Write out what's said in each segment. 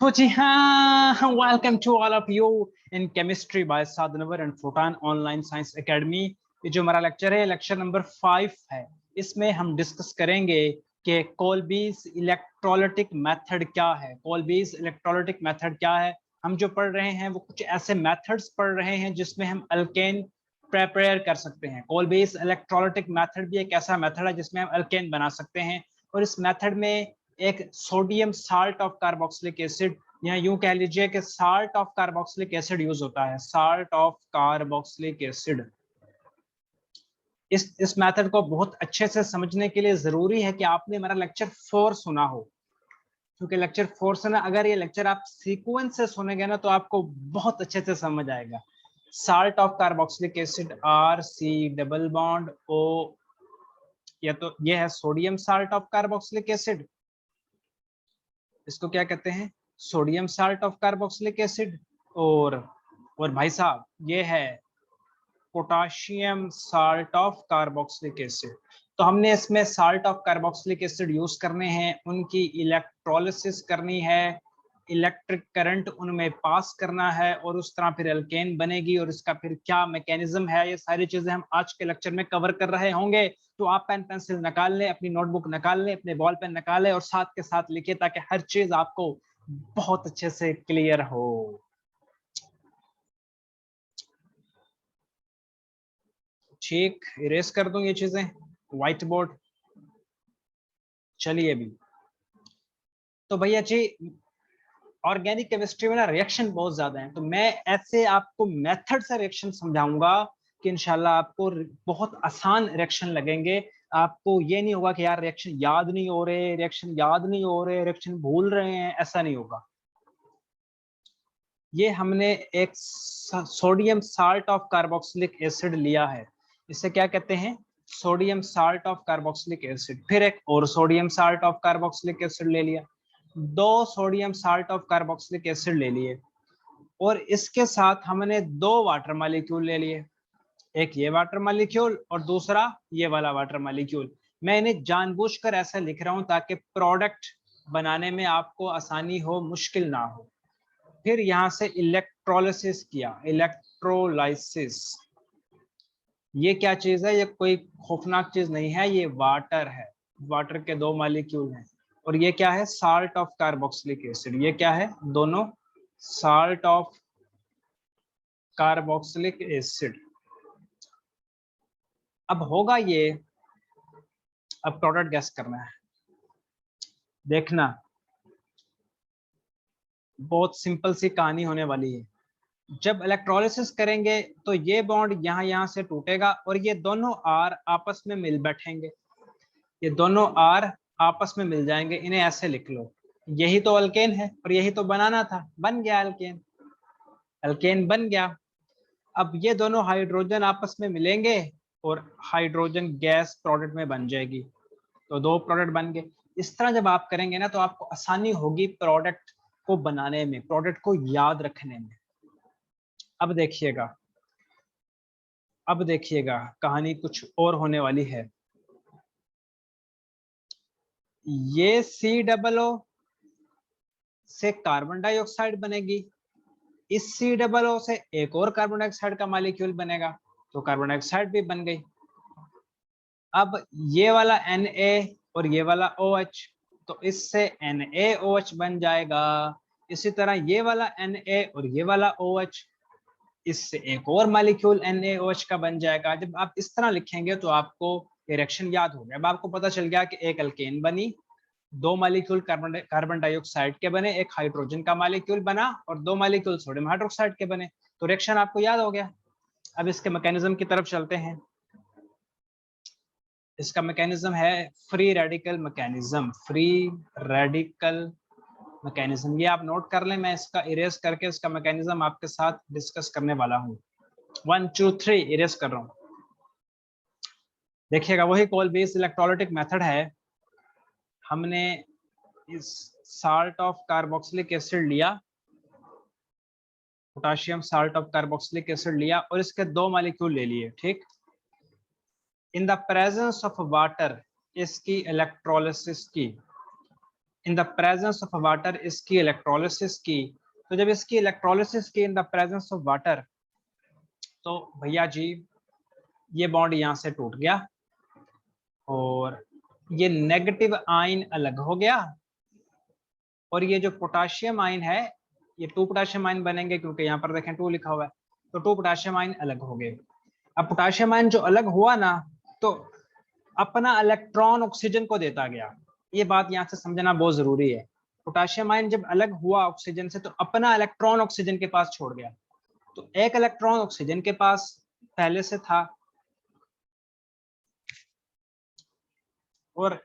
तो जी हाँ, welcome to all of you in chemistry by साधनवर and photon online science academy. ये जो हमारा लेक्चर है, लेक्चर नंबर 5 है। इसमें हम डिस्कस करेंगे कि कोल्बीज इलेक्ट्रोलिटिक मेथड क्या है। कोल्बीज इलेक्ट्रोलिटिक मेथड क्या है? हम जो पढ़ रहे हैं वो कुछ ऐसे मेथड्स पढ़ रहे हैं जिसमें हम अल्केन प्रिपेयर कर सकते हैं। कोल्बीज इलेक्ट्रोलिटिक मेथड भी एक ऐसा मेथड है जिसमें हम अल्केन बना सकते हैं। और इस मेथड में एक sodium salt of carboxylic acid, या यूं कह लीजिए कि salt of carboxylic acid use होता है। Salt of carboxylic acid. इस मेथड को बहुत अच्छे से समझने के लिए जरूरी है कि आपने हमारा लेक्चर 4 सुना हो, क्योंकि लेक्चर 4 से ना, अगर ये लेक्चर आप सीक्वेंस से सुनेंगे ना तो आपको बहुत अच्छे से समझ आएगा। Salt of carboxylic acid R C double bond O, या तो ये है sodium salt of carboxylic acid. इसको क्या कहते हैं? Sodium salt of carboxylic acid. और भाई साहब ये है potassium salt of carboxylic acid. तो हमने इसमें salt of carboxylic acid use करने हैं, उनकी इलेक्ट्रोलिसिस करनी है, इलेक्ट्रिक करंट उनमें पास करना है, और उस तरह फिर अल्केन बनेगी। और इसका फिर क्या मैकेनिज्म है, ये सारी चीजें हम आज के लेक्चर में कवर कर रहे होंगे। तो आप पेन पेंसिल निकाल लें, अपनी नोटबुक निकाल लें, अपने बॉल पेन निकाल लें और साथ के साथ लिखिए, ताकि हर चीज आपको बहुत अच्छे से क्लियर हो। ठीक, इरेज कर दूं ये चीजें, व्हाइट बोर्ड। चलिए अभी तो भैया जी, ऑर्गेनिक केमिस्ट्री में ना रिएक्शन बहुत ज्यादा है, तो मैं ऐसे आपको मेथड से रिएक्शन समझाऊंगा कि इंशाल्लाह आपको बहुत आसान रिएक्शन लगेंगे। आपको ये नहीं होगा कि यार रिएक्शन याद नहीं हो रहे, रिएक्शन याद नहीं हो रहे, रिएक्शन भूल रहे हैं, ऐसा नहीं होगा। ये हमने एक sodium salt of carboxylic acid लिया है, इसे क्या कहते हैं? Sodium salt of carboxylic acid. फिर एक और sodium salt of carboxylic acid ले लिया, दो sodium salt of carboxylic acid ले लिए, और इसके साथ हमने दो वाटर मॉलिक्यूल ले लिए। एक ये वाटर मॉलिक्यूल और दूसरा ये वाला वाटर मॉलिक्यूल। मैं इन्हें जानबूझकर ऐसा लिख रहा हूं ताकि प्रोडक्ट बनाने में आपको आसानी हो, मुश्किल ना हो। फिर यहां से इलेक्ट्रोलिसिस किया, इलेक्ट्रोलाइसिस। ये क्या चीज है? ये कोई खौफनाक चीज नहीं है, ये वाटर है। वाटर के दो मॉलिक्यूल हैं। और ये क्या है? Salt of carboxylic acid. ये क्या है? दोनों साल्ट ऑफ कार्बोक्सिलिक एसिड। अब होगा ये, अब प्रोडक्ट गैस करना है। देखना, बहुत सिंपल सी कहानी होने वाली है। जब इलेक्ट्रोलिसिस करेंगे तो ये बॉन्ड यहाँ से टूटेगा और ये दोनों आर आपस में मिल बैठेंगे। ये दोनों आर आपस में मिल जाएंगे, इन्हें ऐसे लिख लो। यही तो अल्केन है और यही तो बनाना था, बन गया अल्केन। अल्केन बन गया। अब ये दोनों हाइड्रोजन आपस में मिलेंगे और हाइड्रोजन गैस प्रोडक्ट में बन जाएगी, तो दो प्रोडक्ट बन गए। इस तरह जब आप करेंगे ना तो आपको आसानी होगी प्रोडक्ट को बनाने में, प्रोडक्ट को याद रखने में। अब देखिएगा, अब देखिएगा कहानी कुछ और होने वाली है। ये COO से कार्बन डाइऑक्साइड बनेगी, इस COO से एक और कार्बन डाइऑक्साइड का मॉलिक्यूल बनेगा, तो कार्बन डाइऑक्साइड भी बन गई। अब ये वाला Na और ये वाला OH, तो इससे NaOH बन जाएगा। इसी तरह ये वाला Na और ये वाला OH, इससे एक और मॉलिक्यूल NaOH का बन जाएगा। जब आप इस तरह लिखेंगे तो आपको रिएक्शन याद हो गया। अब आपको पता चल गया कि एक अल्केन बनी, दो मॉलिक्यूल कार्बन डाइऑक्साइड के बने, एक हाइड्रोजन का मॉलिक्यूल बना और दो मॉलिक्यूल सोडियम हाइड्रोक्साइड के बने, तो रिएक्शन आपको याद हो गया। अब इसके मैकेनिज्म की तरफ चलते हैं। इसका मैकेनिज्म है free radical mechanism. Free radical mechanism, ये आप नोट कर लें, मैं इसका इरेज करके इसका मैकेनिज्म आपके साथ डिस्कस करने वाला हूँ। 1 2 3 इरेज कर रहा हूँ। देखिएगा, वही कोल्बीज इलेक्ट्रोलिटिक मेथड है। हमने इस साल्ट ऑफ कार्बोक्सिलिक एसिड लिया, potassium salt of carboxylic acid लिया और इसके दो मॉलिक्यूल ले लिए। ठीक, in the presence of water इसकी इलेक्ट्रोलिसिस की। In the presence of water इसकी इलेक्ट्रोलिसिस की, तो जब इसकी इलेक्ट्रोलिसिस की in the presence of water, तो भैया जी ये बॉन्ड यहाँ से टूट गया और ये नेगेटिव आयन अलग हो गया, और ये जो पोटाशियम आयन है ये 2 पोटाशियम आयन बनेंगे, क्योंकि यहाँ पर देखें 2 लिखा हुआ है, तो 2 पोटाशियम आयन अलग हो गए। अब पोटाशियम आयन जो अलग हुआ ना, तो अपना इलेक्ट्रॉन ऑक्सीजन को देता गया। ये बात यहाँ से समझना बहुत जरूरी है। पोटाशियम आयन जब अलग हुआ ऑक्सीजन से, तो अपना इलेक्ट्रॉन ऑक्सीजन के पास छोड़ गया। तो एक इलेक्ट्रॉन ऑक्सीजन के पास पहले से था और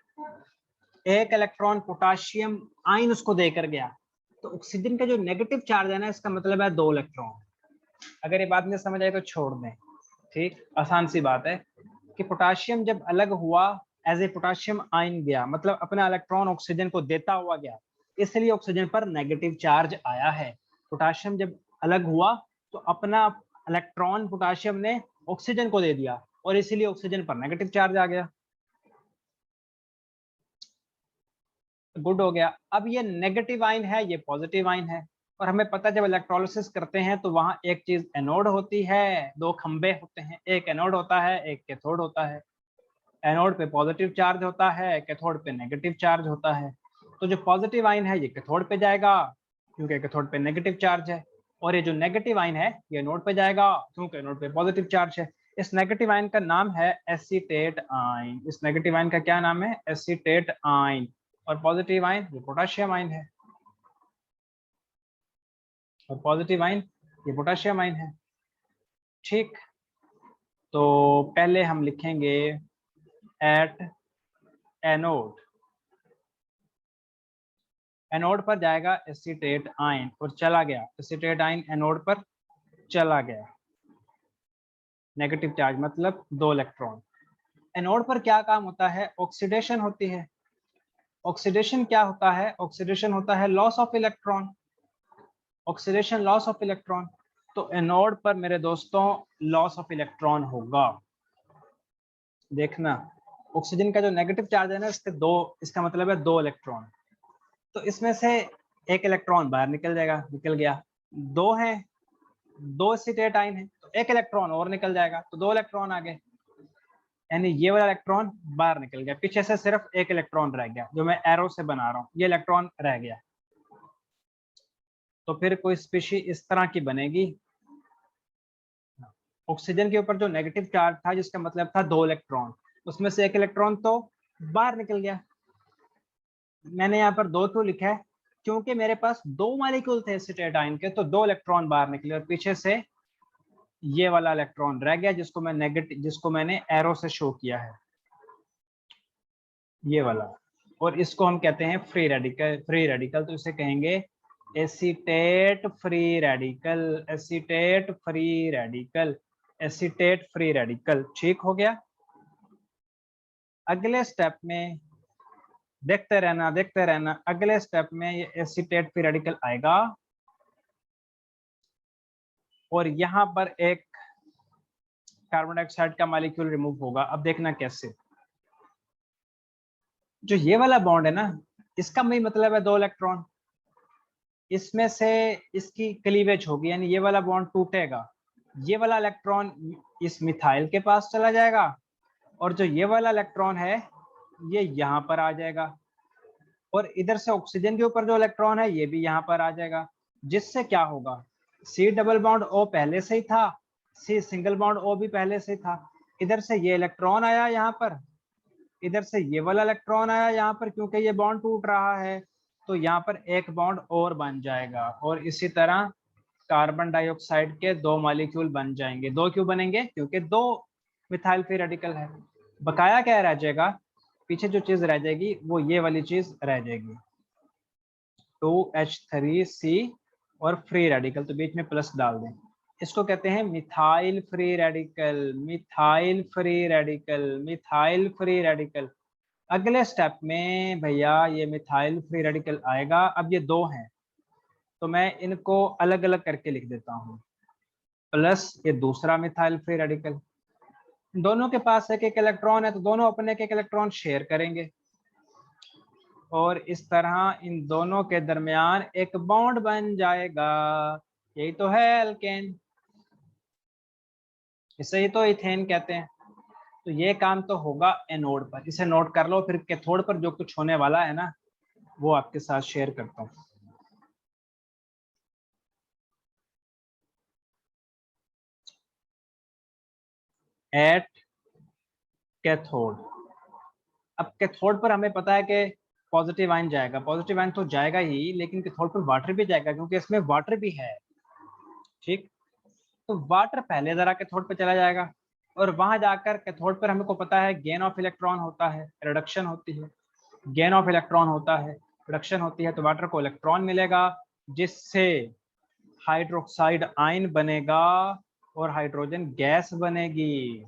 एक इलेक्ट्रॉन पोटाशियम आयन उसको देकर गया। तो ऑक्सीजन का जो नेगेटिव चार्ज है ना, इसका मतलब है 2 इलेक्ट्रॉन। अगर ये बात नहीं समझ आए तो छोड़ दें, ठीक, आसान सी बात है कि पोटाशियम जब अलग हुआ एज ए पोटाशियम आयन गया, मतलब अपना इलेक्ट्रॉन ऑक्सीजन को देता हुआ गया, इसलिए ऑक्सीजन पर नेगेटिव चार्ज आया है। पोटाशियम जब अलग हुआ तो अपना इलेक्ट्रॉन पोटाशियम ने ऑक्सीजन को दे दिया और इसीलिए ऑक्सीजन पर नेगेटिव चार्ज आ गया। गुड हो गया। अब ये नेगेटिव आयन है, ये पॉजिटिव आयन है, और हमें पता है जब इलेक्ट्रोलिसिस करते हैं तो वहां एक चीज एनोड होती है, 2 खंबे होते हैं, एक एनोड होता है एक कैथोड होता है। एनोड पे पॉजिटिव चार्ज होता है, कैथोड पे नेगेटिव चार्ज होता है। तो जो पॉजिटिव आयन है ये कैथोड पे जाएगा क्योंकि कैथोड पे नेगेटिव चार्ज है, और ये जो नेगेटिव आयन है ये एनोड पे जाएगा क्योंकि एनोड पे पॉजिटिव चार्ज है। इस नेगेटिव आयन का नाम है एसीटेट आयन। इस नेगेटिव आयन का क्या नाम है? Acetate ion. और पॉजिटिव आयन ये पोटाशियम आयन है, और पॉजिटिव आयन ये पोटाशियम आयन है। ठीक, तो पहले हम लिखेंगे एट एनोड। एनोड पर जाएगा एसीटेट आयन और चला गया, एसीटेट आयन एनोड पर चला गया, नेगेटिव चार्ज मतलब 2 इलेक्ट्रॉन। एनोड पर क्या काम होता है? ऑक्सीडेशन होती है। ऑक्सीडेशन क्या होता है? ऑक्सीडेशन होता है loss of electron. Oxidation loss of electron. तो एनोड पर मेरे दोस्तों लॉस ऑफ इलेक्ट्रॉन होगा। देखना, ऑक्सीजन का जो नेगेटिव चार्ज है ना, इसके 2, इसका मतलब है 2 इलेक्ट्रॉन। तो इसमें से एक इलेक्ट्रॉन बाहर निकल जाएगा, निकल गया। 2 है, 2 एसीटेट आयन है, तो एक इलेक्ट्रॉन और निकल जाएगा, तो 2 इलेक्ट्रॉन आ गए, यानी ये वाला इलेक्ट्रॉन बाहर निकल गया। पीछे से सिर्फ एक इलेक्ट्रॉन रह गया, जो मैं एरो से बना रहा हूँ, ये इलेक्ट्रॉन रह गया। तो फिर कोई स्पीशी इस तरह की बनेगी। ऑक्सीजन के ऊपर जो नेगेटिव चार्ज था, जिसका मतलब था 2 इलेक्ट्रॉन, उसमें से एक इलेक्ट्रॉन तो बाहर निकल गया। मैंने यहाँ पर 2 क्यों लिखा है? क्योंकि मेरे पास 2 मॉलिक्यूल थे एसीटेट आयन के, तो 2 इलेक्ट्रॉन बाहर निकले और पीछे से ये वाला इलेक्ट्रॉन रह गया, जिसको मैंने एरो से शो किया है, ये वाला। और इसको हम कहते हैं फ्री रेडिकल। फ्री रेडिकल तो इसे कहेंगे acetate free radical. Acetate free radical, acetate free radical. ठीक हो गया। अगले स्टेप में देखते रहना, देखते रहना, अगले स्टेप में ये एसीटेट फ्री रेडिकल आएगा और यहाँ पर एक कार्बन डाइऑक्साइड का मॉलिक्यूल रिमूव होगा। अब देखना कैसे। जो ये वाला बॉन्ड है ना, इसका भी मतलब है 2 इलेक्ट्रॉन, इसमें से इसकी क्लीवेज होगी, यानी ये वाला बॉन्ड टूटेगा, ये वाला इलेक्ट्रॉन इस मिथाइल के पास चला जाएगा, और जो ये वाला इलेक्ट्रॉन है ये यहाँ पर आ जाएगा, और इधर से ऑक्सीजन के ऊपर जो इलेक्ट्रॉन है ये भी यहाँ पर आ जाएगा। जिससे क्या होगा, सी डबल बॉन्ड ओ पहले से ही था, सी सिंगल बॉन्ड ओ भी पहले से था। इधर से ये इलेक्ट्रॉन आया यहाँ पर, इधर से ये वाला इलेक्ट्रॉन आया यहाँ पर, क्योंकि ये बॉन्ड टूट रहा है, तो यहाँ पर एक बॉन्ड और बन जाएगा, और इसी तरह कार्बन डाइऑक्साइड के 2 मॉलिक्यूल बन जाएंगे। 2 क्यों बनेंगे? क्योंकि 2 मिथाइल फ्री रेडिकल है। बकाया क्या रह जाएगा? पीछे जो चीज रह जाएगी वो ये वाली चीज रह जाएगी, 2H3C और फ्री रेडिकल, तो बीच में प्लस डाल दें। इसको कहते हैं methyl free radical. Methyl free radical, methyl free radical. अगले स्टेप में भैया ये मिथाइल फ्री रेडिकल आएगा। अब ये 2 हैं तो मैं इनको अलग अलग करके लिख देता हूँ, प्लस ये दूसरा मिथाइल फ्री रेडिकल। दोनों के पास एक एक इलेक्ट्रॉन है, तो दोनों अपने एक एक इलेक्ट्रॉन शेयर करेंगे, और इस तरह इन दोनों के दरमियान एक बॉन्ड बन जाएगा। यही तो है एल्केन, इसे ही तो इथेन कहते हैं। तो ये काम तो होगा एनोड पर, इसे नोट कर लो। फिर कैथोड पर जो कुछ होने वाला है ना, वो आपके साथ शेयर करता हूँ। एट कैथोड, अब कैथोड पर हमें पता है कि पॉजिटिव आयन जाएगा, पॉजिटिव आयन तो जाएगा ही, लेकिन कैथोड पर वाटर भी जाएगा क्योंकि इसमें वाटर भी है। ठीक, तो वाटर पहले जरा कैथोड पे चला जाएगा और वहां जाकर कैथोड पर हमको पता है गेन ऑफ इलेक्ट्रॉन होता है, रिडक्शन होती है। गेन ऑफ इलेक्ट्रॉन होता है, रिडक्शन होती है, तो वाटर को इलेक्ट्रॉन मिलेगा जिससे हाइड्रोक्साइड आयन बनेगा और हाइड्रोजन गैस बनेगी।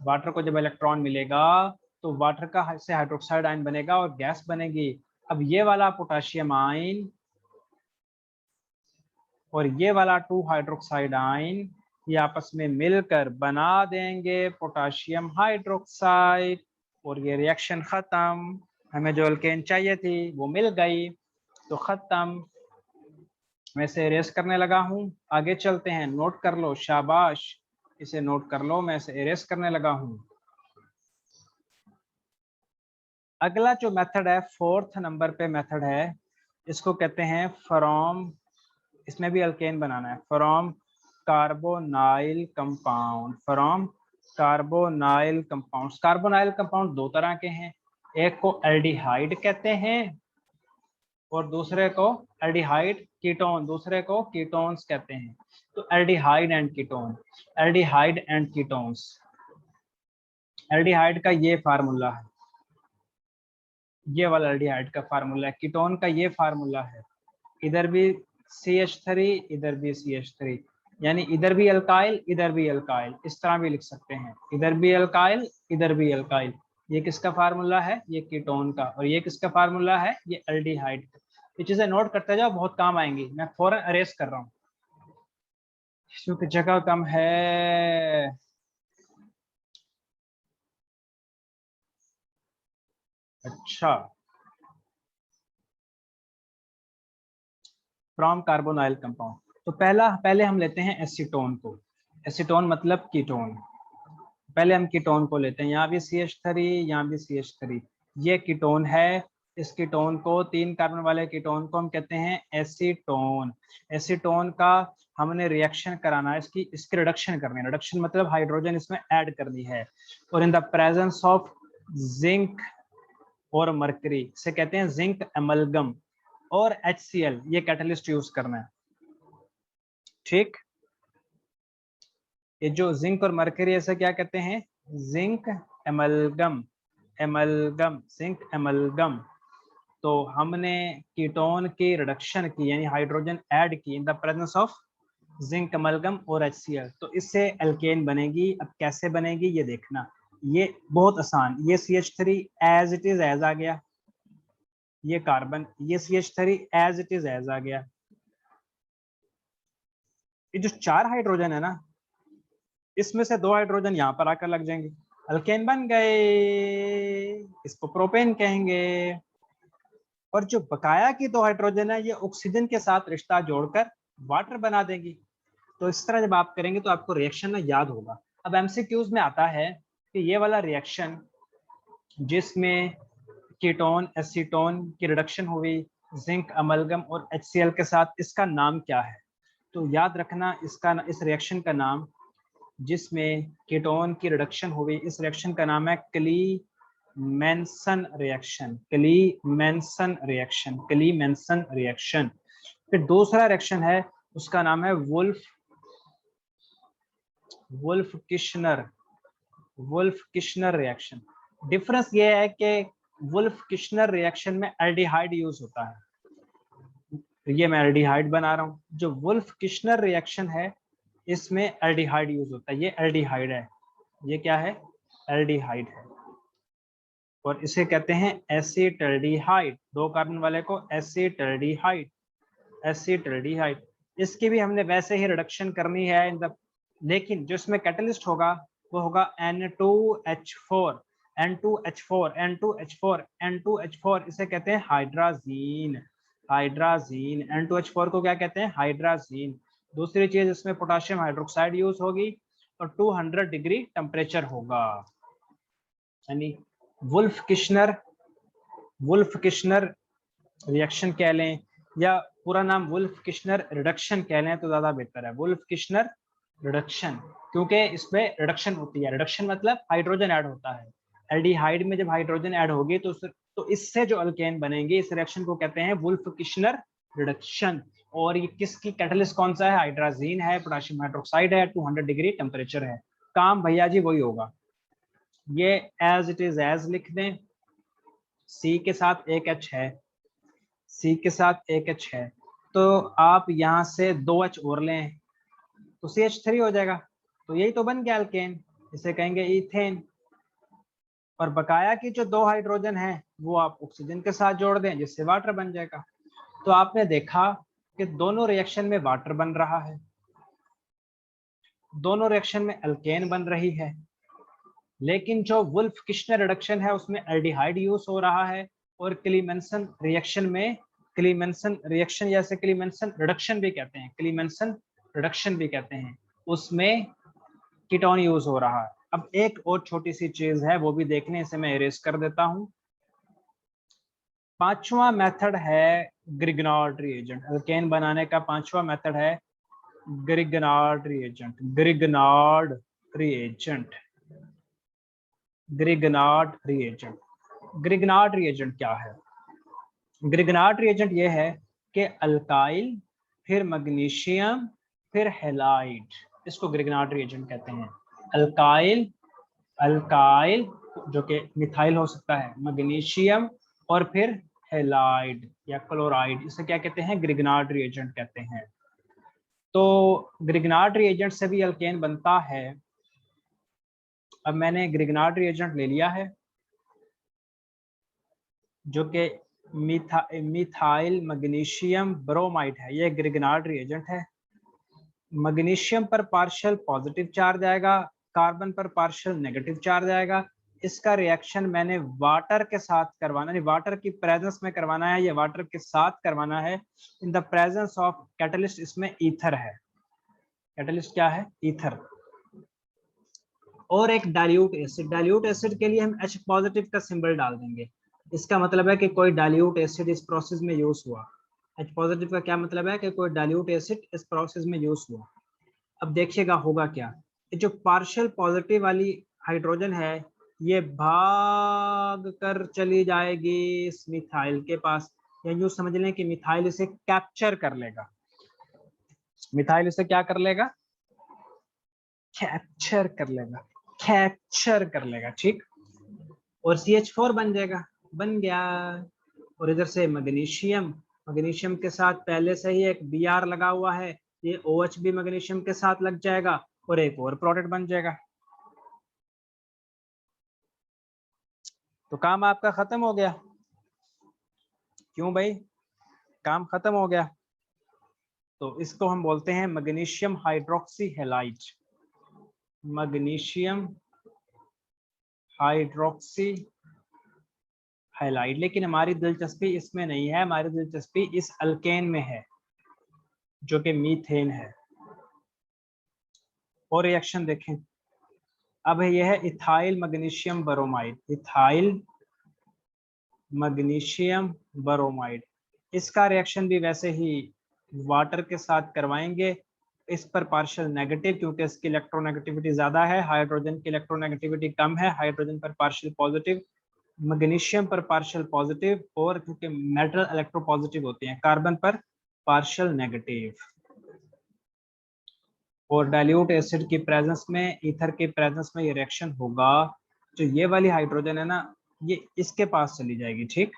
वाटर को जब इलेक्ट्रॉन मिलेगा तो वाटर का से हाइड्रोक्साइड आयन बनेगा और गैस बनेगी। अब ये वाला पोटेशियम आयन और ये वाला 2 हाइड्रोक्साइड आयन ये आपस में मिलकर बना देंगे पोटेशियम हाइड्रोक्साइड और ये रिएक्शन खत्म। हमें जो अल्केन चाहिए थी वो मिल गई, तो खत्म। मैं इसे इरेज करने लगा हूँ, आगे चलते हैं। नोट कर लो, शाबाश, इसे नोट कर लो, मैं इसे इरेज करने लगा हूँ। अगला जो मेथड है, 4th नंबर पे मेथड है, इसको कहते हैं फ्रॉम, इसमें भी अल्केन बनाना है, from carbonyl compound. From carbonyl compounds. Carbonyl compound दो तरह के हैं, एक को एल्डिहाइड कहते हैं और दूसरे को एल्डिहाइड कीटोन, दूसरे को कीटोन्स कहते हैं। तो aldehyde and ketone, aldehyde and ketones. Aldehyde का ये फार्मूला है, ये वाला एल्डिहाइड का फार्मूला है। कीटोन का ये फार्मूला है, इधर भी CH3 इधर भी CH3, यानी इधर भी अल्काइल इधर भी अल्काइल, इस तरह भी लिख सकते हैं, इधर भी अल्काइल इधर भी अल्काइल। ये किसका फार्मूला है? ये कीटोन का। और ये किसका फार्मूला है? ये एल्डिहाइड का। ये चीजें नोट करते जाओ, बहुत काम आएंगी। मैं फौरन अरेज कर रहा हूँ क्योंकि जगह कम है। अच्छा, फ्रॉम कार्बोनाइल कंपाउंड, तो पहले हम लेते हैं एसीटोन को। एसीटोन मतलब कीटोन। पहले हम कीटोन को लेते हैं, यहाँ भी CH3 यहाँ भी CH3, ये कीटोन है। इस कीटोन को, 3 कार्बन वाले कीटोन को हम कहते हैं एसीटोन। एसीटोन का हमने रिएक्शन कराना है, इसकी रिडक्शन करनी है। रिडक्शन मतलब हाइड्रोजन इसमें ऐड करनी है, और in the presence of zinc और मरकरी, इसे कहते हैं जिंक एमलगम, और HCl, ये कैटलिस्ट यूज करना है। ठीक, ये जो जिंक और मरकरी, ऐसे क्या कहते हैं? Zinc amalgam, amalgam, zinc amalgam. तो हमने कीटोन की रिडक्शन की, यानी हाइड्रोजन ऐड की in the presence of zinc amalgam और HCl, तो इससे एल्केन बनेगी। अब कैसे बनेगी ये देखना, ये बहुत आसान। ये CH3 as it is as आ गया, ये कार्बन, ये CH3 as it is as आ गया। ये जो 4 हाइड्रोजन है ना, इसमें से 2 हाइड्रोजन यहाँ पर आकर लग जाएंगे, अल्केन बन गए, इसको प्रोपेन कहेंगे। और जो बकाया की 2 हाइड्रोजन है, ये ऑक्सीजन के साथ रिश्ता जोड़कर वाटर बना देंगी। तो इस तरह जब आप करेंगे तो आपको रिएक्शन ना याद होगा। अब MCQs में आता है कि ये वाला रिएक्शन जिसमें कीटोन एसीटोन की रिडक्शन हुई जिंक अमलगम और HCl के साथ, इसका नाम क्या है? तो याद रखना, इस रिएक्शन का नाम, जिसमें कीटोन की रिडक्शन हुई, इस रिएक्शन का नाम है क्लीमेंसन रिएक्शन। क्लीमेंसन reaction, क्लीमेंसन reaction. फिर दूसरा रिएक्शन है, उसका नाम है वुल्फ किश्नर रिएक्शन। डिफरेंस ये है कि वुल्फ किश्नर रिएक्शन में एल्डिहाइड यूज होता है, तो ये मैं एल्डिहाइड बना रहा हूँ। जो वुल्फ किश्नर रिएक्शन है, इसमें एल्डिहाइड यूज होता है। ये एल्डिहाइड है, ये क्या है? एल्डिहाइड है, और इसे कहते हैं एसीटल्डिहाइड। 2 कार्बन वाले को एसीटल्डिहाइड, एसीटल्डिहाइड। इसकी भी हमने वैसे ही रिडक्शन करनी है लेकिन जो इसमें कैटलिस्ट होगा वो होगा N2H4। N2H4 N2H4 N2H4 इसे कहते हैं हाइड्राजीन। हाइड्राजीन N2H4 को क्या कहते हैं? हाइड्राजीन। दूसरी चीज इसमें पोटेशियम हाइड्रोक्साइड यूज होगी और 200 डिग्री टेम्परेचर होगा। यानी वुल्फ किश्नर रिएक्शन कह लें या पूरा नाम वुल्फ किश्नर रिडक्शन कह लें तो ज्यादा बेहतर है। वुल्फ किश्नर रिडक्शन, क्योंकि इसमें रिडक्शन होती है। रिडक्शन मतलब हाइड्रोजन ऐड होता है। एल्डिहाइड में जब हाइड्रोजन ऐड होगी तो इससे जो अल्केन बनेंगे इस रिएक्शन को कहते हैं वुल्फ किश्नर रिडक्शन। और ये किसकी कैटलिस्ट कौन सा है? हाइड्राजीन है, पोटेशियम हाइड्रोक्साइड है, 200 डिग्री टेम्परेचर है। काम भैया जी वही होगा। ये एज इट इज एज लिख दें। सी के साथ एक H है, सी के साथ एक H है, तो आप यहाँ से 2H और लें तो CH3 हो जाएगा। तो यही तो बन गया अल्केन, इसे कहेंगे इथेन। और बकाया की जो 2 हाइड्रोजन है वो आप ऑक्सीजन के साथ जोड़ दें जिससे वाटर बन जाएगा। तो आपने देखा कि दोनों रिएक्शन में वाटर बन रहा है, दोनों रिएक्शन में अल्केन बन रही है, लेकिन जो वुल्फ किश्नर रिडक्शन है उसमें एल्डिहाइड यूज हो रहा है। और क्लीमेंसन रिएक्शन में, क्लीमेंसन रिएक्शन या इसे क्लीमेंसन रिडक्शन भी कहते हैं, क्लीमेंसन रिडक्शन भी कहते हैं, उसमें कीटोन यूज हो रहा है। अब एक और छोटी सी चीज है वो भी देखने, इसे मैं इरेज कर देता हूं। पांचवा मेथड है ग्रिग्नार्ड रिएजेंट। अल्केन बनाने का पांचवा मेथड है Grignard reagent. Grignard reagent, Grignard reagent. Grignard reagent क्या है? ग्रिग्नार्ड रिएजेंट ये है कि अल्काइल, फिर मैग्नीशियम, फिर हैलाइड, इसको ग्रिग्नार्ड रिएजेंट कहते हैं। अल्काइल, अल्काइल जो कि मिथाइल हो सकता है, मैग्नीशियम और फिर हैलाइड या क्लोराइड, इसे क्या कहते हैं? ग्रिग्नार्ड रिएजेंट कहते हैं। तो ग्रिग्नार्ड रिएजेंट से भी अल्केन बनता है। अब मैंने ग्रिग्नार्ड रिएजेंट ले लिया है जो कि मिथाइल मैग्नीशियम ब्रोमाइड है, ये ग्रिग्नार्ड रिएजेंट है। मैग्नीशियम पर पार्शियल पॉजिटिव चार्ज आएगा, कार्बन पर पार्शियल नेगेटिव चार्ज आएगा। इसका रिएक्शन मैंने वाटर के साथ करवाना है, वाटर की प्रेजेंस में करवाना है, या वाटर के साथ करवाना है in the presence of catalyst. इसमें ईथर है, कैटलिस्ट क्या है? ईथर। और एक डाइल्यूट एसिड, डाइल्यूट एसिड के लिए हम H पॉजिटिव का सिंबल डाल देंगे। इसका मतलब है कि कोई डाइल्यूट एसिड इस प्रोसेस में यूज हुआ। H पॉजिटिव का क्या मतलब है? कि कोई डाइल्यूट एसिड इस प्रोसेस में यूज हुआ। अब देखिएगा होगा क्या, जो पार्शियल पॉजिटिव वाली हाइड्रोजन है ये भाग कर चली जाएगी इस मिथाइल के पास, या यूं समझ लें कि मिथाइल इसे कैप्चर कर लेगा। मिथाइल इसे क्या कर लेगा? कैप्चर कर लेगा, कैप्चर कर लेगा, ठीक। और CH4 बन जाएगा, बन गया। और इधर से मैग्नीशियम, मैग्नीशियम के साथ पहले से ही एक Br लगा हुआ है, ये OH भी मैग्नीशियम के साथ लग जाएगा और एक और प्रोडक्ट बन जाएगा। तो काम आपका खत्म हो गया। क्यों भाई? काम खत्म हो गया। तो इसको हम बोलते हैं magnesium hydroxy halide. Magnesium hydroxy halide. लेकिन हमारी दिलचस्पी इसमें नहीं है, हमारी दिलचस्पी इस अल्केन में है जो कि मीथेन है। और रिएक्शन देखें। अब यह है ethyl magnesium bromide, ethyl magnesium bromide. इसका रिएक्शन भी वैसे ही वाटर के साथ करवाएंगे। इस पर पार्शियल नेगेटिव, क्योंकि इसकी इलेक्ट्रोनेगेटिविटी ज्यादा है, हाइड्रोजन की इलेक्ट्रोनेगेटिविटी कम है, हाइड्रोजन पर पार्शियल पॉजिटिव, मैग्नीशियम पर पार्शियल पॉजिटिव, और क्योंकि मेटल इलेक्ट्रोपॉजिटिव होते हैं, कार्बन पर पार्शियल नेगेटिव। और डाइल्यूट एसिड की प्रेजेंस में, ईथर की प्रेजेंस में ये रिएक्शन होगा। जो ये वाली हाइड्रोजन है ना, ये इसके पास चली जाएगी, ठीक।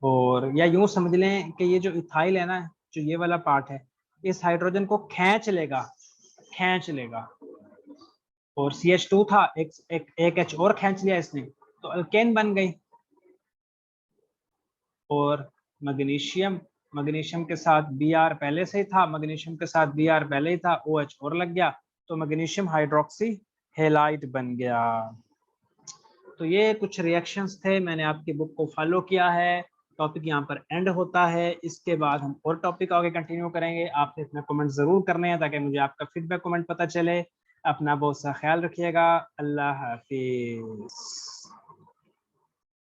और या यूं समझ लें कि ये जो इथाइल है ना, जो ये वाला पार्ट है, इस हाइड्रोजन को खींच लेगा, खींच लेगा। और CH2 था, एक H और खींच लिया इसने, तो अल्केन बन गई। और मैग्नीशियम, मैग्नीशियम के साथ Br पहले से ही था, मैग्नीशियम के साथ Br पहले ही था, OH और लग गया, तो मैग्नीशियम हाइड्रोक्सी हैलाइड बन गया। तो ये कुछ रिएक्शंस थे, मैंने आपकी बुक को फॉलो किया है। टॉपिक यहाँ पर एंड होता है, इसके बाद हम और टॉपिक आगे कंटिन्यू करेंगे। आपने अपने कमेंट जरूर करने हैं ताकि मुझे आपका फीडबैक कमेंट पता चले। अपना बहुत सा ख्याल रखिएगा। अल्लाह हाफिज।